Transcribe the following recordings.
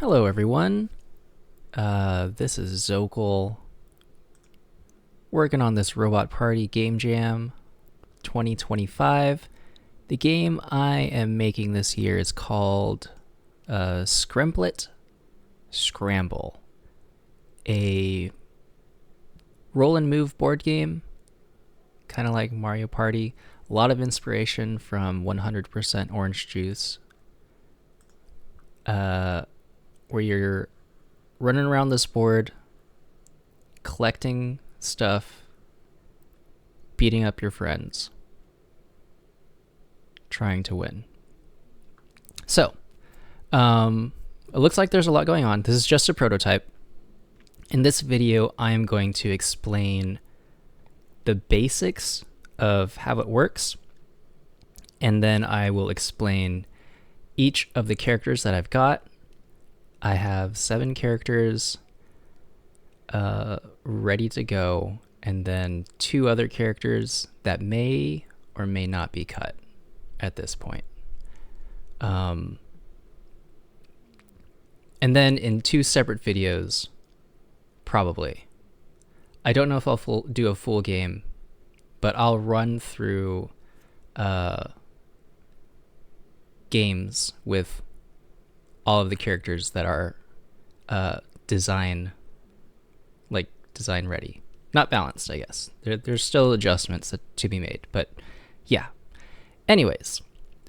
Hello everyone, this is Zokel working on this Robot Party Game Jam 2025. The game I am making this year is called Skremplet Scramble, a roll and move board game, kind of like Mario Party. A lot of inspiration from 100% Orange Juice, where you're running around this board, collecting stuff, beating up your friends, trying to win. So, it looks like there's a lot going on. This is just a prototype. In this video, I am going to explain the basics of how it works, and then I will explain each of the characters that I've got. I have 7 characters ready to go, and then 2 other characters that may or may not be cut at this point. And then in 2 separate videos, probably. I don't know if I'll do a full game, but I'll run through games with all of the characters that are design ready. Not balanced, I guess. There's still adjustments to be made, but yeah. Anyways,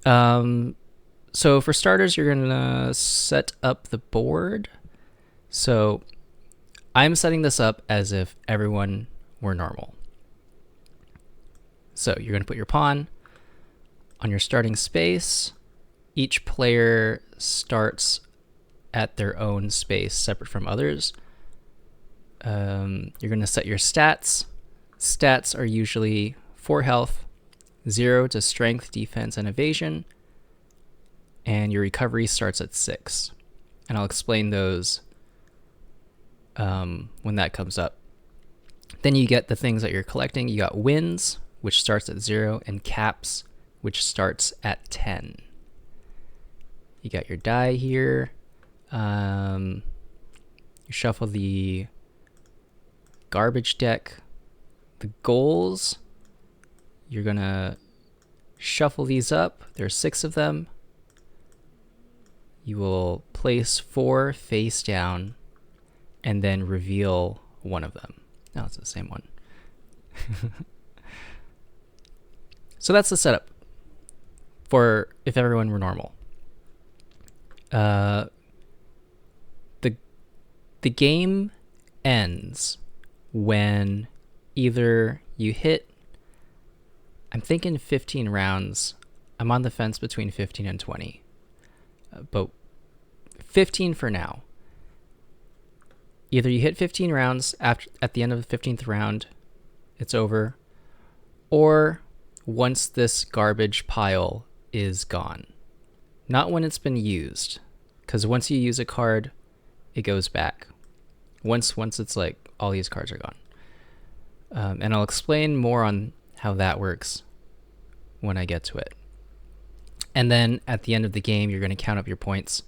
so for starters, you're gonna set up the board. So I'm setting this up as if everyone were normal. So you're gonna put your pawn on your starting space. Each player starts at their own space, separate from others. You're going to set your stats. Stats are usually 4 health, 0 to strength, defense, and evasion. And your recovery starts at 6. And I'll explain those when that comes up. Then you get the things that you're collecting. You got wins, which starts at 0, and caps, which starts at 10. You got your die here. You shuffle the garbage deck. The goals, you're gonna shuffle these up. There's 6 of them. You will place 4 face down and then reveal one of them. No, it's the same one. So that's the setup for if everyone were normal. The game ends when either you hit, I'm thinking 15 rounds. I'm on the fence between 15 and 20, but 15 for now. Either you hit 15 rounds at the end of the 15th round, it's over, or once this garbage pile is gone. Not when it's been used, because once you use a card, it goes back. Once it's like all these cards are gone. And I'll explain more on how that works when I get to it. And then at the end of the game, you're going to count up your points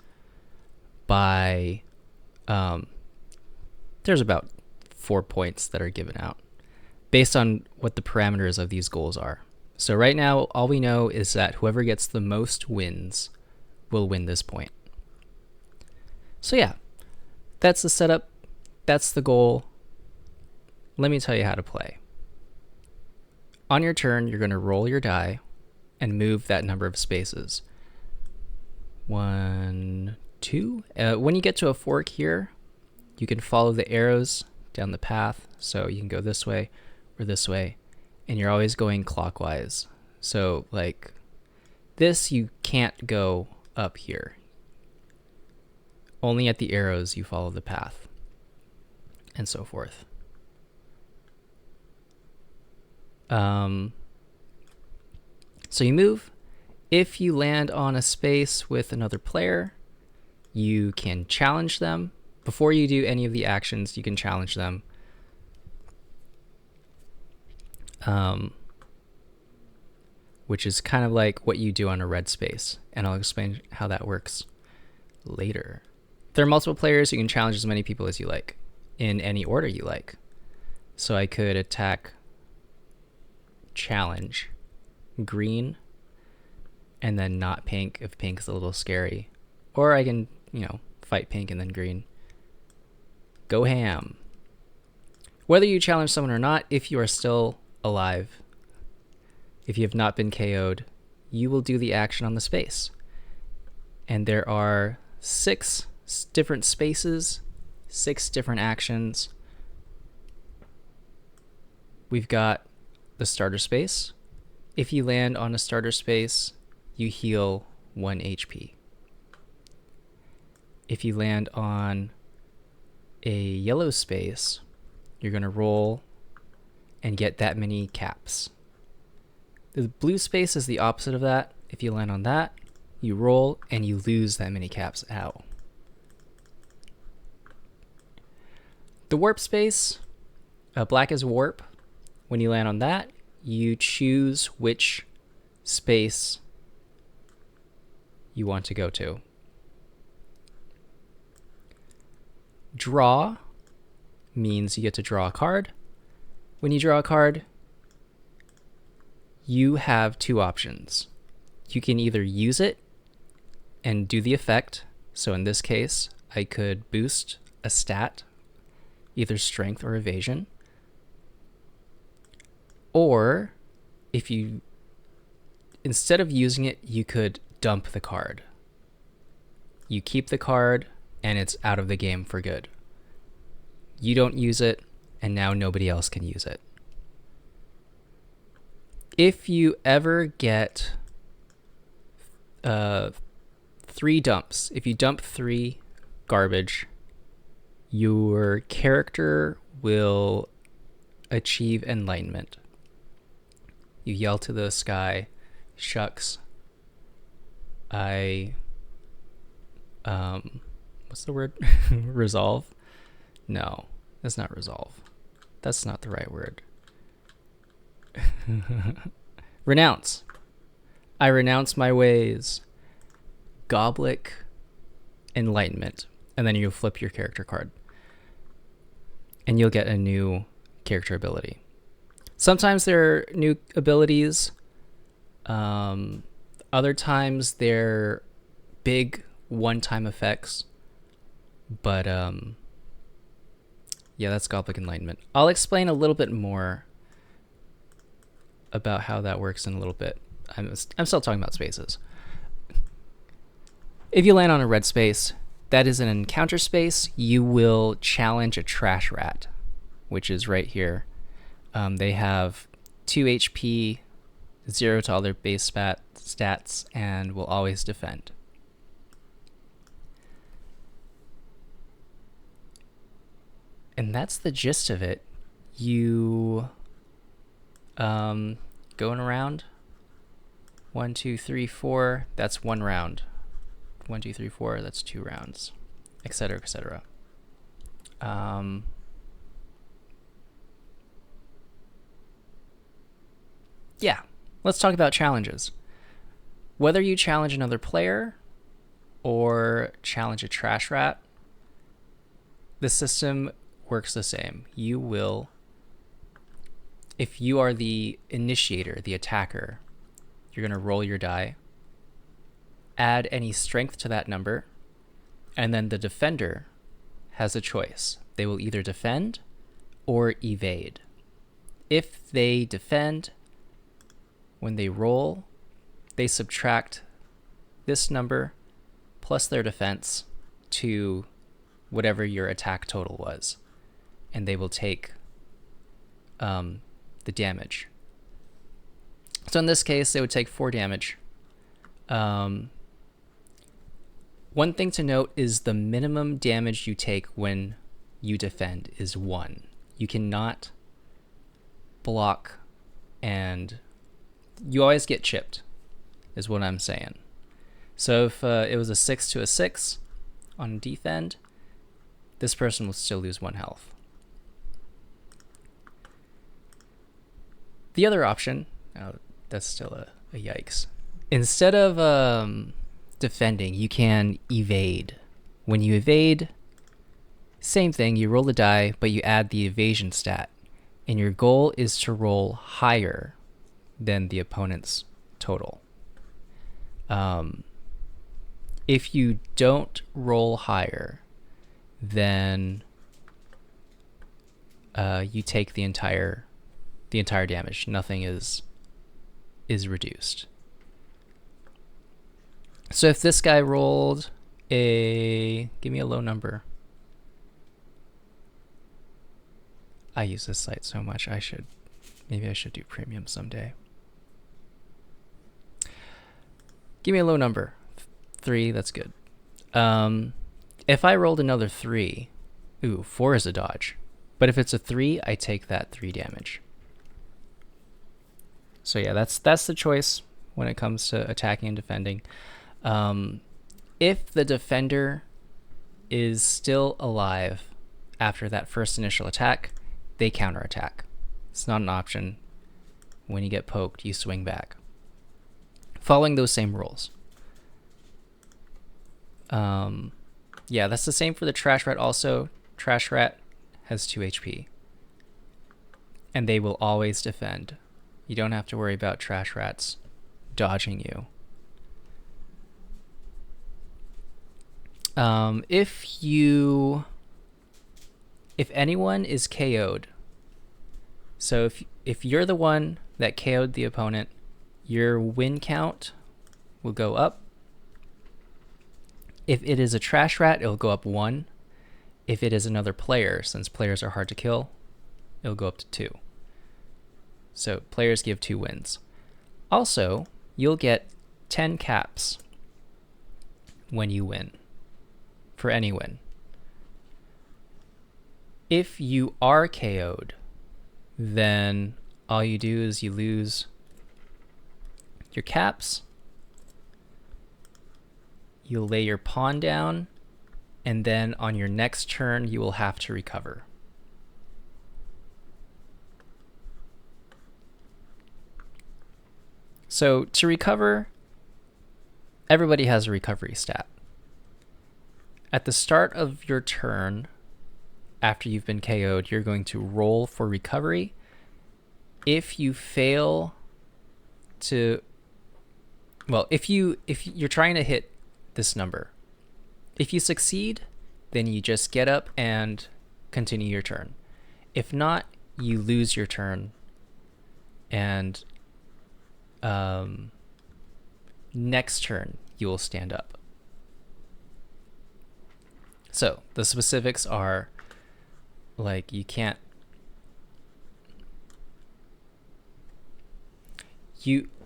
by, there's about 4 points that are given out based on what the parameters of these goals are. So right now, all we know is that whoever gets the most wins will win this point. So yeah, that's the setup. That's the goal. Let me tell you how to play. On your turn, you're going to roll your die and move that number of spaces. 1, 2. When you get to a fork here, you can follow the arrows down the path. So you can go this way or this way, and you're always going clockwise. So like this, you can't go up here. Only at the arrows you follow the path, and so forth. So you move. If you land on a space with another player, you can challenge them. Before you do any of the actions, you can challenge them. Which is kind of like what you do on a red space, and I'll explain how that works later. there are multiple players, you can challenge as many people as you like in any order you like. So I could attack, challenge, green, and then not pink if pink is a little scary. Or I can, fight pink and then green. Go ham. Whether you challenge someone or not, if you are still alive, if you have not been KO'd, you will do the action on the space. And there are 6 different spaces, 6 different actions. We've got the starter space. If you land on a starter space, you heal 1 HP. If you land on a yellow space, you're going to roll and get that many caps. The blue space is the opposite of that. If you land on that, you roll and you lose that many caps. Ow. The warp space, black is warp. When you land on that, you choose which space you want to go to. Draw means you get to draw a card. When you draw a card, you have 2 options. You can either use it and do the effect. So in this case, I could boost a stat, either strength or evasion. Or if you, instead of using it, you could dump the card. You keep the card and it's out of the game for good. You don't use it, and now nobody else can use it. If you ever get 3 dumps, if you dump 3 garbage, your character will achieve enlightenment. You yell to the sky, shucks, what's the word? Resolve? No, that's not resolve. That's not the right word. Renounce. I renounce my ways. Goblet enlightenment. And then you'll flip your character card. And you'll get a new character ability. Sometimes there are new abilities. Other times they're big one-time effects. But yeah, that's Goblet Enlightenment. I'll explain a little bit more about how that works in a little bit. I'm still talking about spaces. If you land on a red space, that is an encounter space. You will challenge a trash rat, which is right here. They have 2 HP, 0 to all their base stats, and will always defend. And that's the gist of it. You going around 1, 2, 3, 4. That's 1 round. 1, 2, 3, 4. That's 2 rounds, etc., etc. Yeah, let's talk about challenges. Whether you challenge another player or challenge a trash rat, the system works the same. You will, if you are the initiator, the attacker, you're going to roll your die, add any strength to that number, and then the defender has a choice. They will either defend or evade. If they defend, when they roll, they subtract this number plus their defense to whatever your attack total was, and they will take the damage. So in this case, they would take 4 damage. One thing to note is the minimum damage you take when you defend is 1. You cannot block, and you always get chipped, is what I'm saying. So if it was a 6 to a 6 on defend, this person will still lose 1 health. The other option, that's still a yikes. Instead of defending, you can evade When you evade, same thing, you roll the die, but you add the evasion stat. And your goal is to roll higher than the opponent's total. If you don't roll higher, then you take the entire damage. Nothing is reduced. So if this guy rolled give me a low number. I use this site so much. Maybe I should do premium someday. Give me a low number. 3, that's good. If I rolled another 3, 4 is a dodge. But if it's a 3, I take that 3 damage. So yeah, that's the choice when it comes to attacking and defending. If the defender is still alive after that first initial attack, they counterattack. It's not an option. When you get poked, you swing back. Following those same rules. Yeah, that's the same for the Trash Rat also. Trash Rat has 2 HP. And they will always defend. You don't have to worry about Trash Rats dodging you. If anyone is KO'd, so if you're the one that KO'd the opponent, your win count will go up. If it is a Trash Rat, it'll go up 1. If it is another player, since players are hard to kill, it'll go up to 2. So players give 2 wins. Also, you'll get 10 caps when you win, for any win. If you are KO'd, then all you do is you lose your caps, you'll lay your pawn down, and then on your next turn you will have to recover. So to recover, everybody has a recovery stat. At the start of your turn, after you've been KO'd, you're going to roll for recovery. If you fail to, well, if you're trying to hit this number, if you succeed, then you just get up and continue your turn. If not, you lose your turn, and next turn you will stand up. So the specifics are, like, you can't,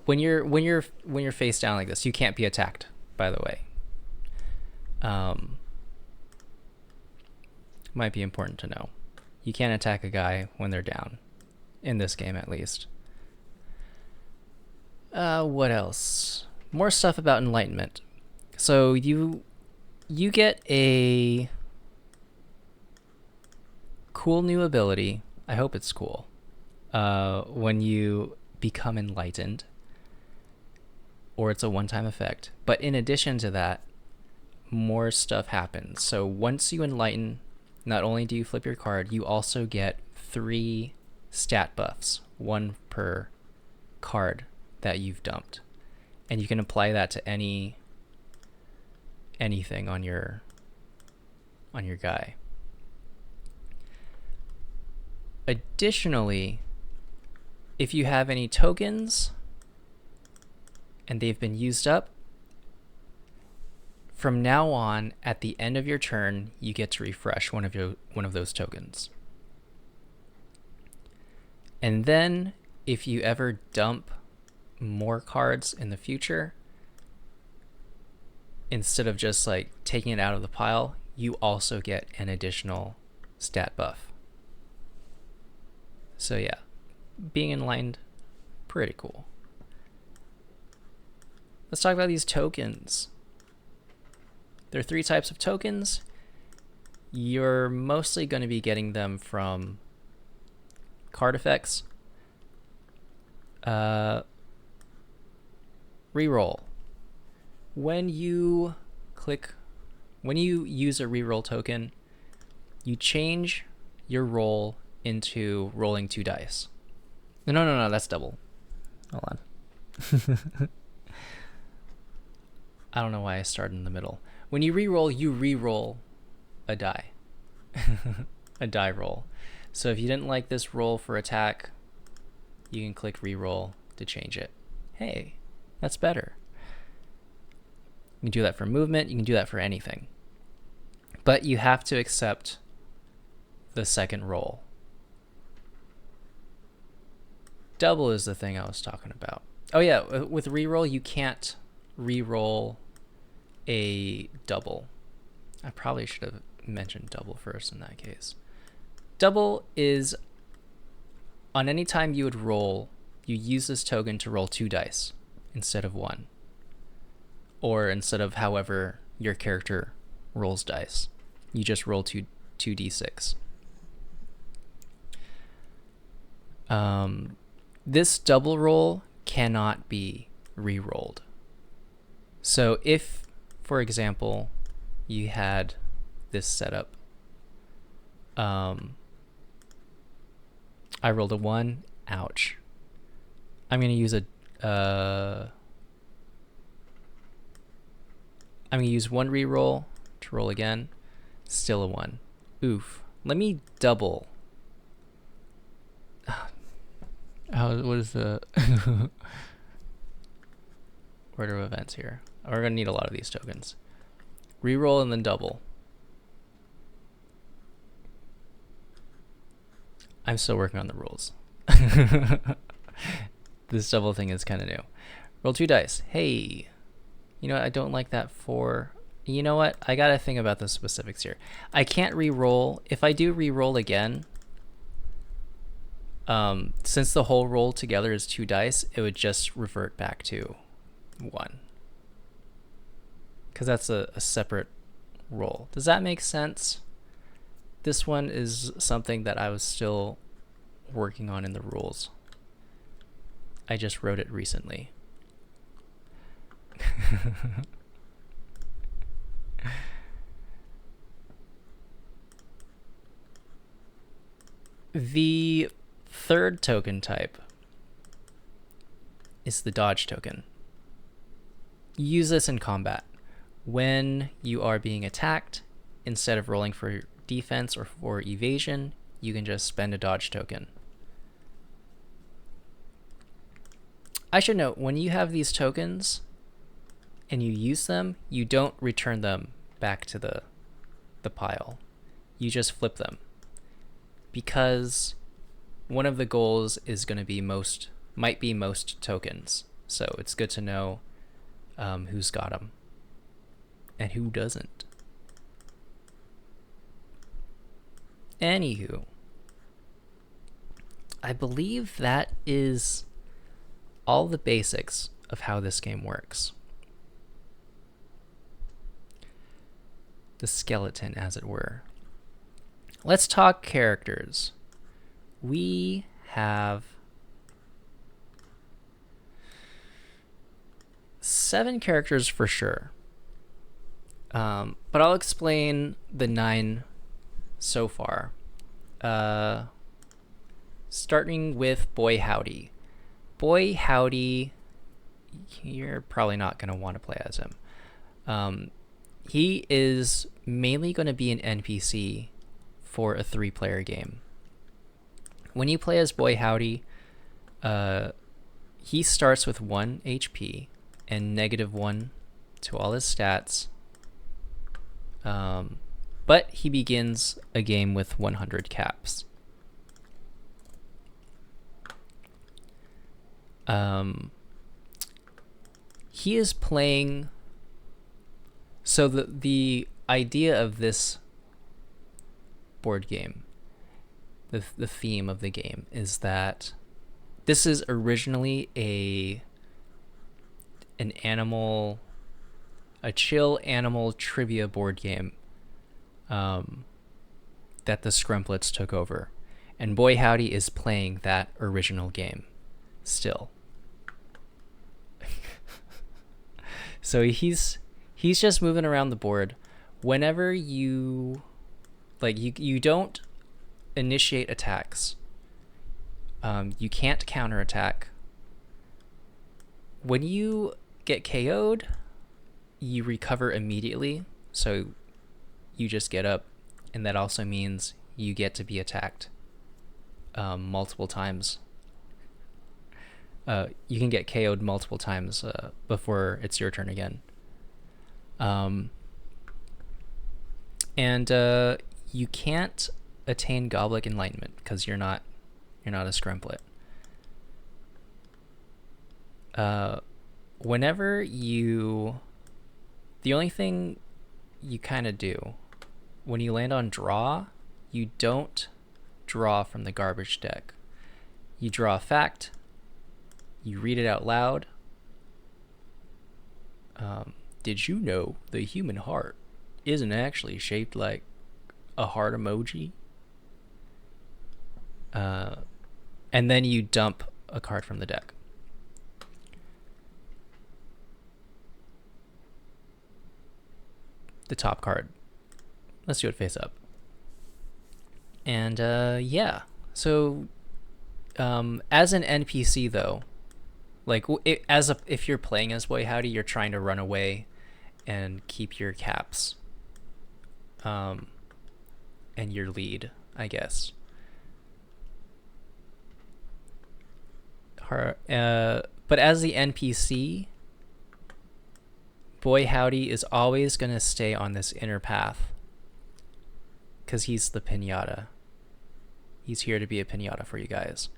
when you're face down like this, you can't be attacked, by the way. Might be important to know. You can't attack a guy when they're down, in this game at least. What else? More stuff about enlightenment. So you get a cool new ability. I hope it's cool. When you become enlightened, or it's a one-time effect. But in addition to that, more stuff happens. So once you enlighten, not only do you flip your card, you also get 3 stat buffs, 1 per card that you've dumped, and you can apply that to anything on your guy. Additionally, if you have any tokens and they've been used up, from now on, at the end of your turn, you get to refresh one of those tokens. And then, if you ever dump more cards in the future, instead of just like taking it out of the pile, you also get an additional stat buff. So yeah, being enlightened, pretty cool. Let's talk about these tokens. There are 3 types of tokens. You're mostly going to be getting them from card effects. Reroll. When you click when you use a reroll token, you change your roll into rolling 2 dice. No, that's double. Hold on. I don't know why I started in the middle. When you reroll a die. A die roll. So if you didn't like this roll for attack, you can click reroll to change it. Hey, that's better. You can do that for movement, you can do that for anything. But you have to accept the second roll. Double is the thing I was talking about. Oh yeah, with reroll, you can't reroll a double. I probably should have mentioned double first in that case. Double is on any time you would roll, you use this token to roll 2 dice instead of 1. Or instead of however your character rolls dice. You just roll 2d6. This double roll cannot be re-rolled. So if, for example, you had this setup, I rolled a 1, ouch. I'm going to use I'm going to use 1 re-roll to roll again, still a 1. Oof. Let me double. What is the order of events here? We're going to need a lot of these tokens. Reroll and then double. I'm still working on the rules. This double thing is kind of new. Roll 2 dice. Hey, you know what? I don't like that for... You know what? I got to think about the specifics here. I can't re-roll. If I do re-roll again, since the whole roll together is 2 dice, it would just revert back to 1. Because that's a separate roll. Does that make sense? This one is something that I was still working on in the rules. I just wrote it recently. The third token type is the dodge token. Use this in combat. When you are being attacked, instead of rolling for defense or for evasion, you can just spend a dodge token. I should note, when you have these tokens and you use them, you don't return them back to the pile. You just flip them. Because one of the goals is going to be might be most tokens. So it's good to know who's got them and who doesn't. Anywho, I believe that is all the basics of how this game works. The skeleton, as it were. Let's talk characters. We have 7 characters for sure. But I'll explain the 9 so far. Starting with Boy Howdy. Boy Howdy, you're probably not going to want to play as him. He is mainly going to be an NPC for a 3-player game. When you play as Boy Howdy, he starts with 1 HP and -1 to all his stats. But he begins a game with 100 caps. He is playing... So the idea of this board game, the theme of the game, is that this is originally a chill animal trivia board game that the Skremplets took over, and Boy Howdy is playing that original game still. So he's just moving around the board. whenever you you don't initiate attacks, you can't counterattack. When you get KO'd, you recover immediately, so you just get up, and that also means you get to be attacked multiple times. You can get KO'd multiple times before it's your turn again. And you can't attain Goblet Enlightenment because you're not a Skremplet. Whenever the only thing you kind of do when you land on draw, you don't draw from the garbage deck. You draw a fact, you read it out loud. Did you know the human heart isn't actually shaped like a heart emoji? And then you dump a card from the deck. The top card. Let's do it face up. And yeah. So as an NPC though, like if you're playing as Boy Howdy, you're trying to run away and keep your caps and your lead, I guess. But as the NPC, Boy Howdy is always going to stay on this inner path because he's the pinata. He's here to be a pinata for you guys.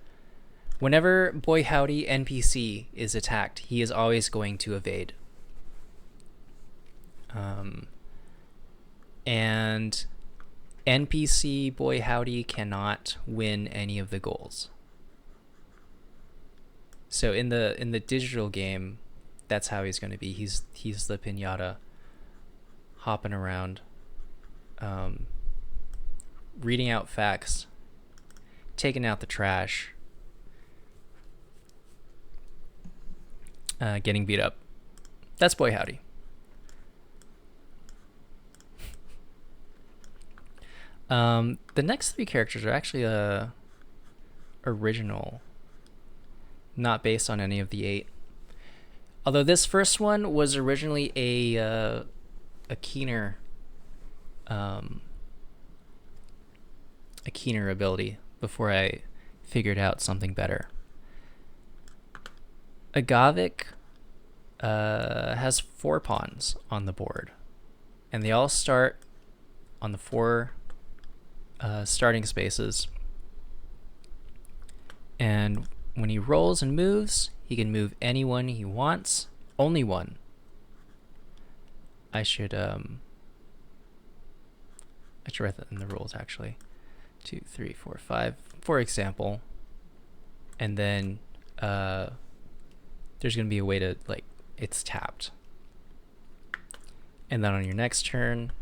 Whenever Boy Howdy NPC is attacked, he is always going to evade. And NPC Boy Howdy cannot win any of the goals. So in the digital game, that's how he's going to be. He's the pinata, hopping around, reading out facts, taking out the trash, getting beat up. That's Boy Howdy. The next three characters are actually original, not based on any of the 8. Although this first one was originally a keener ability before I figured out something better. Agavik has 4 pawns on the board, and they all start on the 4 starting spaces. And when he rolls and moves, he can move anyone he wants. Only one. I should write that in the rules actually. 2, 3, 4, 5. For example. And then there's gonna be a way to it's tapped. And then on your next turn,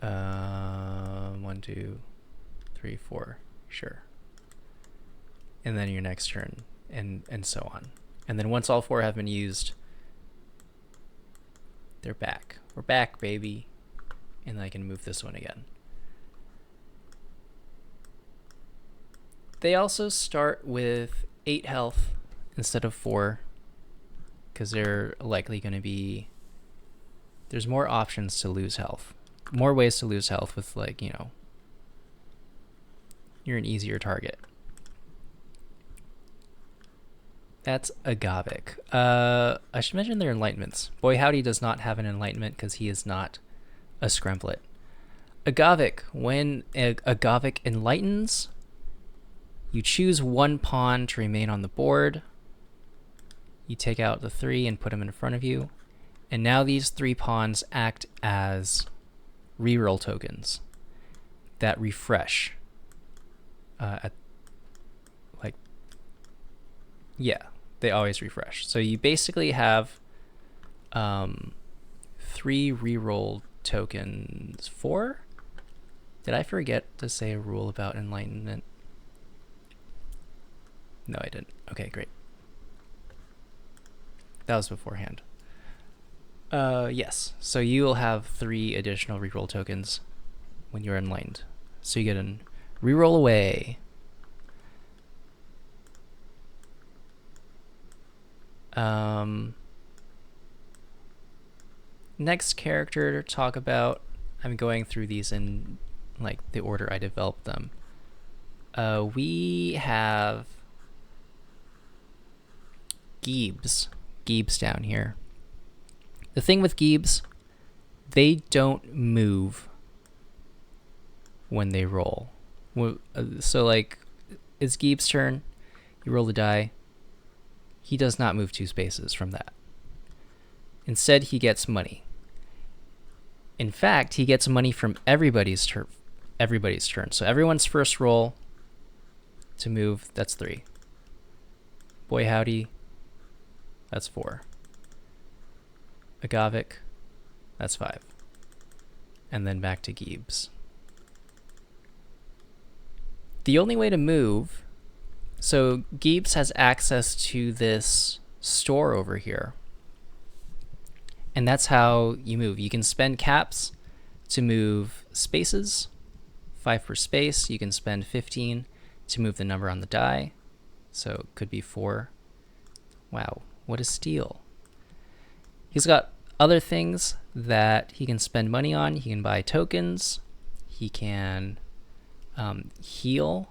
1, 2, 3, 4, sure. And then your next turn, and so on. And then once all 4 have been used, they're back. We're back, baby. And I can move this one again. They also start with 8 health instead of 4, because they're likely going to be... There's more options to lose health. More ways to lose health with, you're an easier target. That's Agavik. I should mention their enlightenments. Boy Howdy does not have an enlightenment because he is not a Skremplet. Agavik, when Agavik enlightens, you choose 1 pawn to remain on the board. You take out the 3 and put them in front of you. And now these 3 pawns act as reroll tokens that refresh. Yeah, they always refresh. So you basically have 3 reroll tokens. 4? Did I forget to say a rule about enlightenment? No, I didn't. Okay, great. That was beforehand. Yes. So you will have 3 additional reroll tokens when you're enlightened. So you get an reroll away. Next character to talk about, I'm going through these in like the order I developed them. We have Geebs down here. The thing with Geebs, they don't move when they roll. So like, it's Geeb's turn. You roll the die. He does not move 2 spaces from that. Instead, he gets money. In fact, he gets money from everybody's turn. So everyone's first roll to move, that's 3. Boy howdy, that's 4. Agavik, that's 5. And then back to Geebs. The only way to move, so Geebs has access to this store over here. And that's how you move. You can spend caps to move spaces, 5 per space. You can spend 15 to move the number on the die. So it could be 4. Wow, what a steal. He's got other things that he can spend money on. He can buy tokens. He can heal.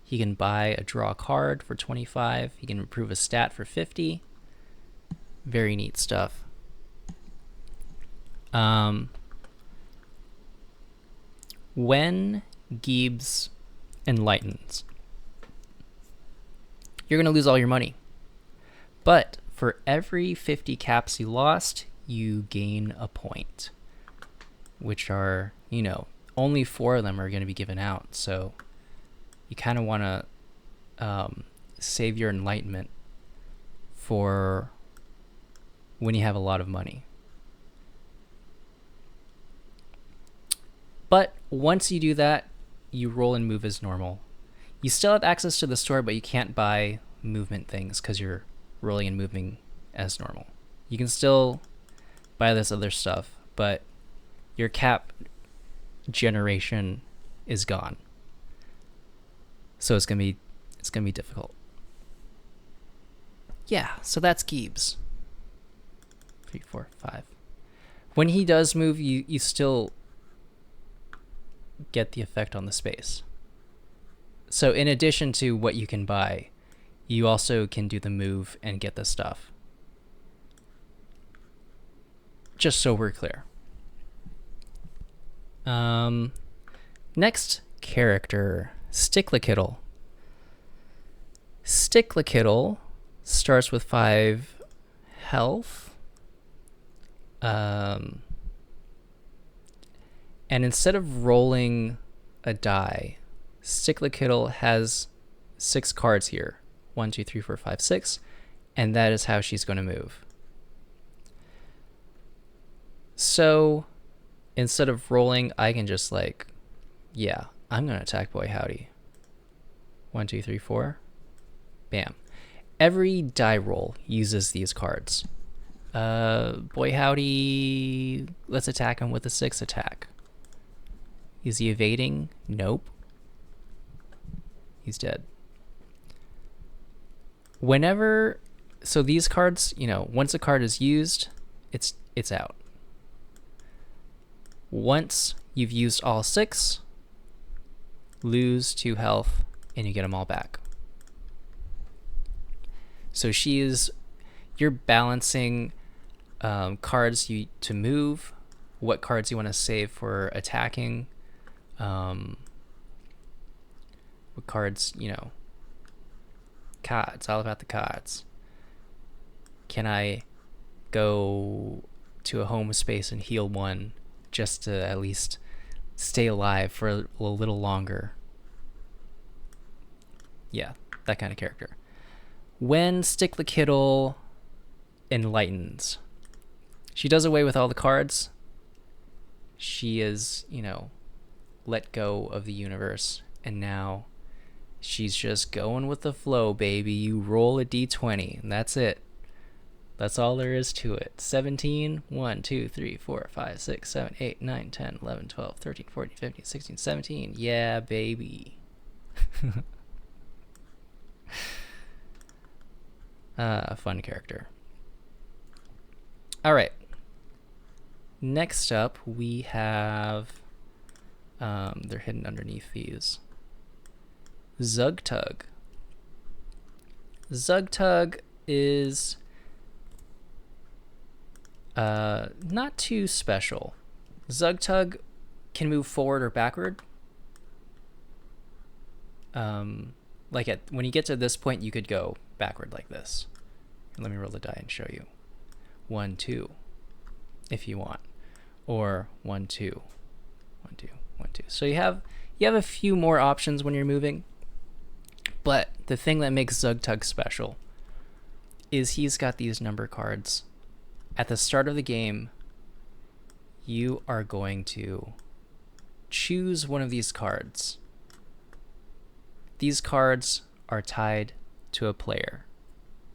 He can buy a draw card for 25. He can improve a stat for 50. Very neat stuff. When Geebs enlightens, you're going to lose all your money. But for every 50 caps you lost, you gain a point, which are, only 4 of them are going to be given out. So you kind of want to save your enlightenment for when you have a lot of money. But once you do that, you roll and move as normal. You still have access to the store, but you can't buy movement things because you're rolling and moving as normal. You can still buy this other stuff, but your cap generation is gone. So it's gonna be difficult. Yeah, so that's Geebs. 3, 4, 5. When he does move, you still get the effect on the space. So in addition to what you can buy, you also can do the move and get the stuff. Just so we're clear. Next character, Sticklekittle. Sticklekittle starts with 5 health. And instead of rolling a die, Sticklekittle has 6 cards here. 1, 2, 3, 4, 5, 6. And that is how she's going to move. So instead of rolling, I can just I'm going to attack Boy Howdy. 1, 2, 3, 4. Bam. Every die roll uses these cards. Boy Howdy, let's attack him with a 6 attack. Is he evading? Nope. He's dead. So these cards, once a card is used, it's out. Once you've used all 6, lose 2 health, and you get them all back. So you're balancing cards to move, what cards you want to save for attacking, what cards, cards, all about the cards. Can I go to a home space and heal 1 just to at least stay alive for a little longer? Yeah, that kind of character. When Sticklekittle enlightens, she does away with all the cards. She is, let go of the universe, and now she's just going with the flow, baby. You roll a d20, and that's it. That's all there is to it. 17, 1, 2, 3, 4, 5, 6, 7, 8, 9, 10, 11, 12, 13, 14, 15, 16, 17. Yeah, baby. Fun character. All right. Next up, we have... they're hidden underneath these. Zugtug. Zugtug is not too special. Zugtug can move forward or backward. Like when you get to this point, you could go backward like this. Let me roll the die and show you. 1, 2, if you want, or 1, 2, 1, 2, 1, 2. So you have a few more options when you're moving. But the thing that makes Zugtug special is he's got these number cards. At the start of the game, you are going to choose one of these cards. These cards are tied to a player.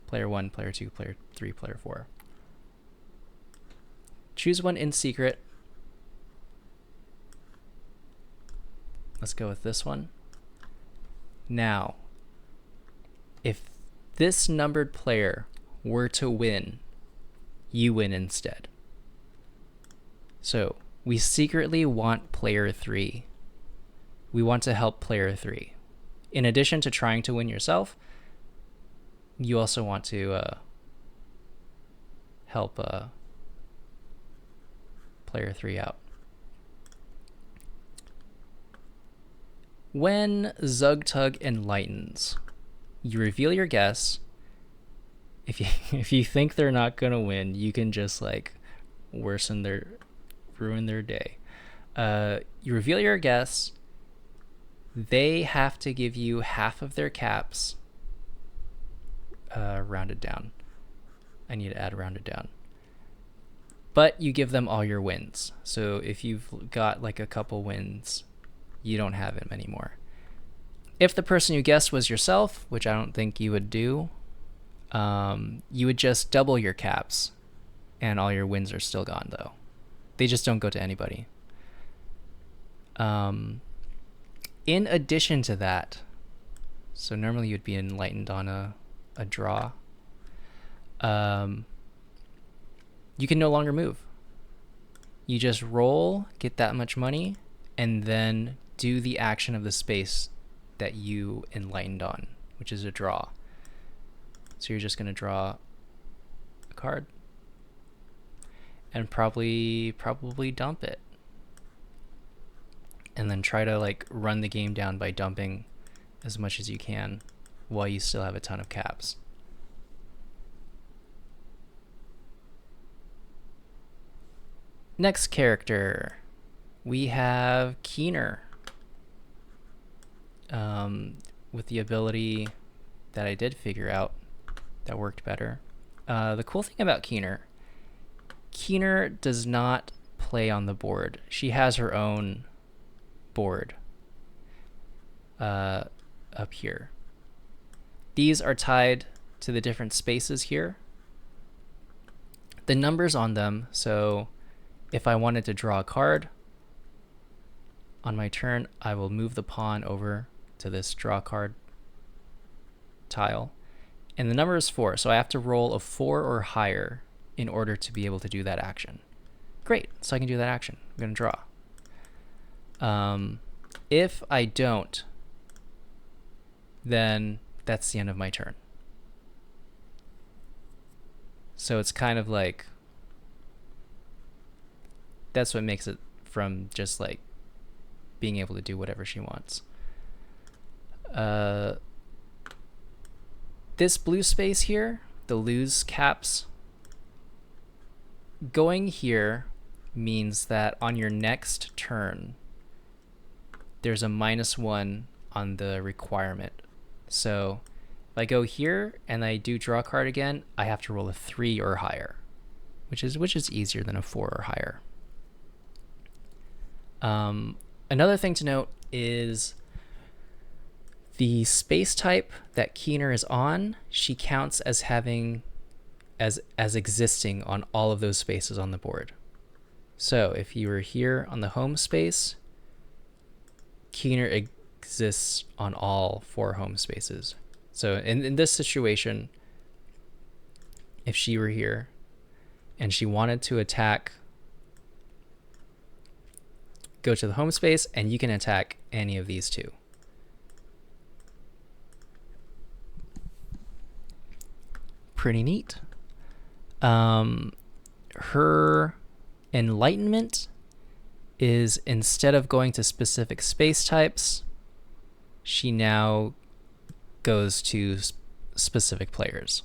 Player 1, player 2, player 3, player 4. Choose one in secret. Let's go with this one. Now, if this numbered player were to win, you win instead. So we secretly want player 3. We want to help player 3. In addition to trying to win yourself, you also want to help player 3 out. When Zugtug enlightens, you reveal your guess. If you think they're not gonna win, you can just like ruin their day. You reveal your guess. They have to give you half of their caps. Rounded down. I need to add rounded down. But you give them all your wins. So if you've got like a couple wins, you don't have them anymore. If the person you guessed was yourself, which I don't think you would do, you would just double your caps, and all your wins are still gone, though. They just don't go to anybody. In addition to that, so normally you'd be enlightened on a draw. You can no longer move. You just roll, get that much money, and then do the action of the space that you enlightened on, which is a draw. So you're just going to draw a card and probably dump it. And then try to like run the game down by dumping as much as you can while you still have a ton of caps. Next character, we have Keener. With the ability that I did figure out that worked better. The cool thing about Keener does not play on the board. She has her own board up here. These are tied to the different spaces here. The numbers on them, so if I wanted to draw a card on my turn, I will move the pawn over to this draw card tile, and the number is 4, so I have to roll a 4 or higher in order to be able to do that action. Great, so I can do that action. I'm going to draw. If I don't, then that's the end of my turn. So it's kind of like, that's what makes it from just like being able to do whatever she wants. This blue space here, the lose caps, going here means that on your next turn, there's a -1 on the requirement. So if I go here and I do draw a card again, I have to roll a 3 or higher, which is easier than a 4 or higher. Another thing to note is the space type that Keener is on, she counts as having as existing on all of those spaces on the board. So if you were here on the home space, Keener exists on all 4 home spaces. So in this situation, if she were here and she wanted to attack, go to the home space, and you can attack any of these 2. Pretty neat. Her enlightenment is, instead of going to specific space types, she now goes to specific players.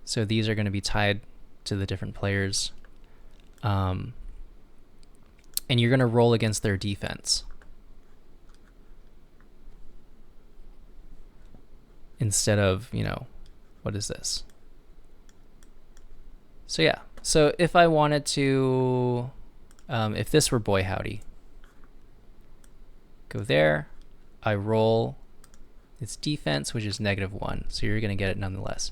So these are going to be tied to the different players. And you're going to roll against their defense. Instead of, what is this? So yeah, so if I wanted to, if this were Boy Howdy, go there, I roll its defense, which is -1, so you're going to get it nonetheless.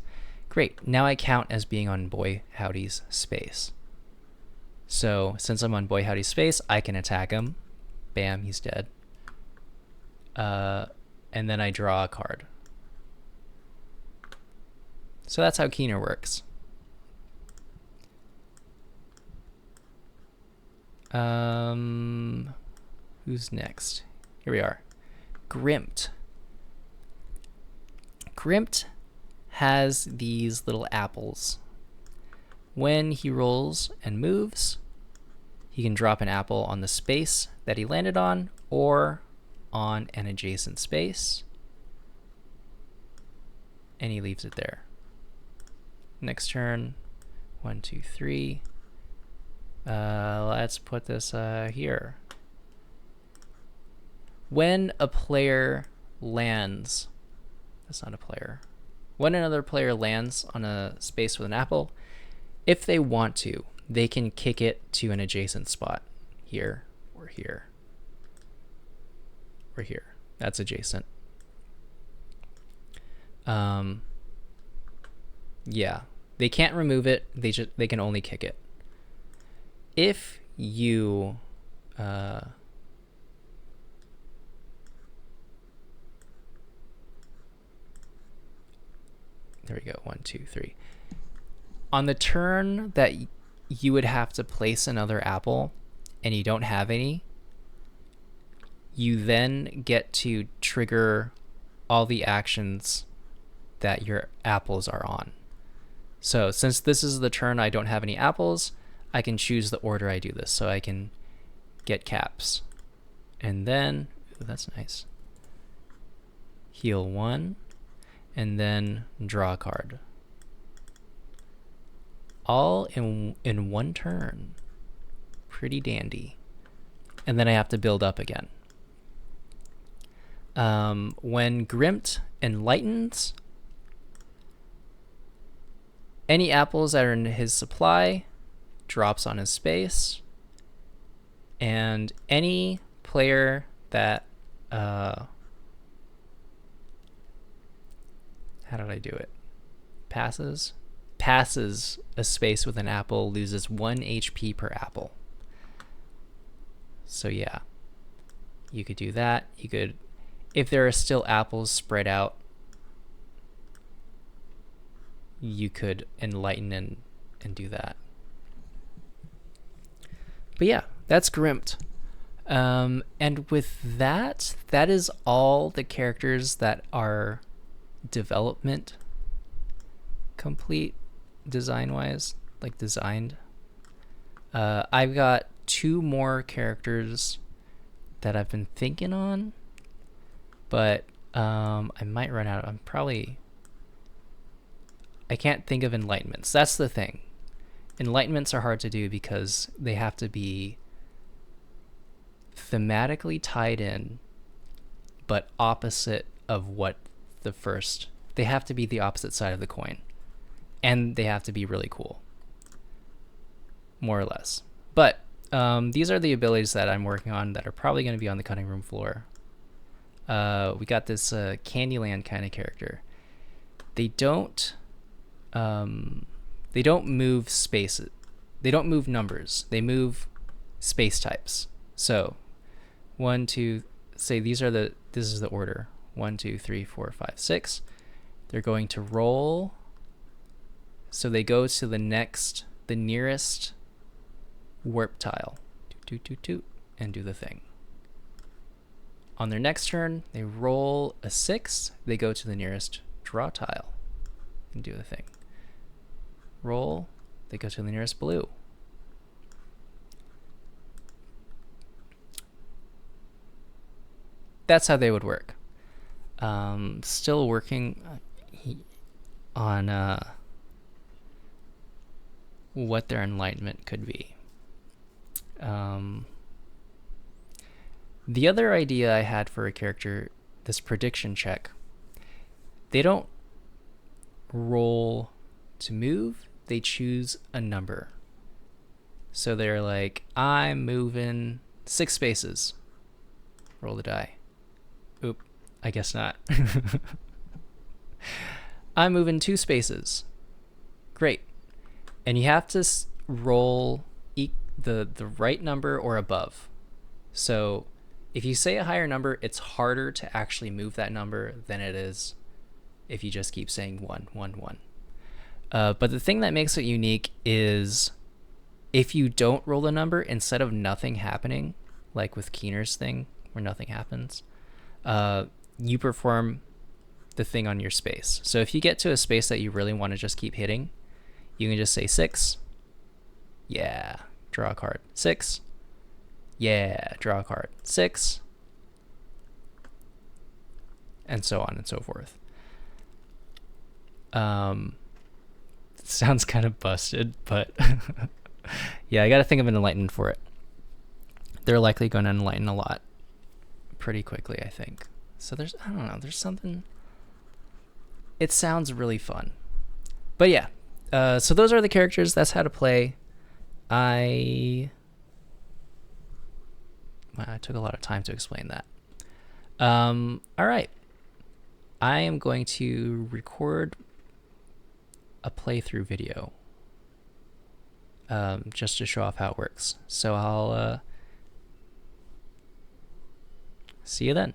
Great, now I count as being on Boy Howdy's space. So since I'm on Boy Howdy's space, I can attack him. Bam, he's dead. And then I draw a card. So that's how Keener works. Who's next? Here we are. Skremplet. Skremplet has these little apples. When he rolls and moves, he can drop an apple on the space that he landed on or on an adjacent space. And he leaves it there. Next turn, 1, 2, 3. Let's put this here. When a player lands, that's not a player. When another player lands on a space with an apple, if they want to, they can kick it to an adjacent spot. Here, or here, or here. That's adjacent. Yeah, they can't remove it. They can only kick it. If you there we go, 1, 2, 3. On the turn that you would have to place another apple and you don't have any, you then get to trigger all the actions that your apples are on. So since this is the turn I don't have any apples, I can choose the order I do this. So I can get caps. And then, ooh, that's nice. Heal 1, and then draw a card. All in one turn. Pretty dandy. And then I have to build up again. When Skremplet enlightens, any apples that are in his supply drops on his space, and any player that how did I do it? Passes a space with an apple loses 1 HP per apple. So yeah, you could do that. You could, if there are still apples spread out, you could enlighten and do that. But yeah, that's Skremplet. And with that is all the characters that are development complete design-wise, like designed. I've got 2 more characters that I've been thinking on, but I might run out. I can't think of enlightenments. That's the thing. Enlightenments are hard to do because they have to be thematically tied in, but opposite of what the first. They have to be the opposite side of the coin, and they have to be really cool, more or less. But these are the abilities that I'm working on that are probably going to be on the cutting room floor. We got this Candyland kind of character. They don't they don't move spaces. They don't move numbers. They move space types. So 1, 2, say this is the order. 1, 2, 3, 4, 5, 6. They're going to roll. So they go to the nearest warp tile. Toot, toot, toot, and do the thing. On their next turn, they roll a 6. They go to the nearest draw tile and do the thing. Roll. They go to the nearest blue. That's how they would work. Still working on what their enlightenment could be. The other idea I had for a character, this prediction check, they don't roll to move, they choose a number. So they're like, I'm moving 6 spaces. Roll the die. Oop, I guess not. I'm moving 2 spaces. Great. And you have to roll the right number or above. So if you say a higher number, it's harder to actually move that number than it is if you just keep saying 1, 1, 1. But the thing that makes it unique is if you don't roll a number, instead of nothing happening, like with Keener's thing, where nothing happens, you perform the thing on your space. So if you get to a space that you really want to just keep hitting, you can just say 6. Yeah, draw a card. 6. Yeah, draw a card. 6. And so on and so forth. It sounds kind of busted, but yeah, I got to think of an enlightenment for it. They're likely going to enlighten a lot pretty quickly, I think. So there's something. It sounds really fun. But yeah, so those are the characters. That's how to play. I took a lot of time to explain that. All right. I am going to record a playthrough video just to show off how it works. So I'll see you then.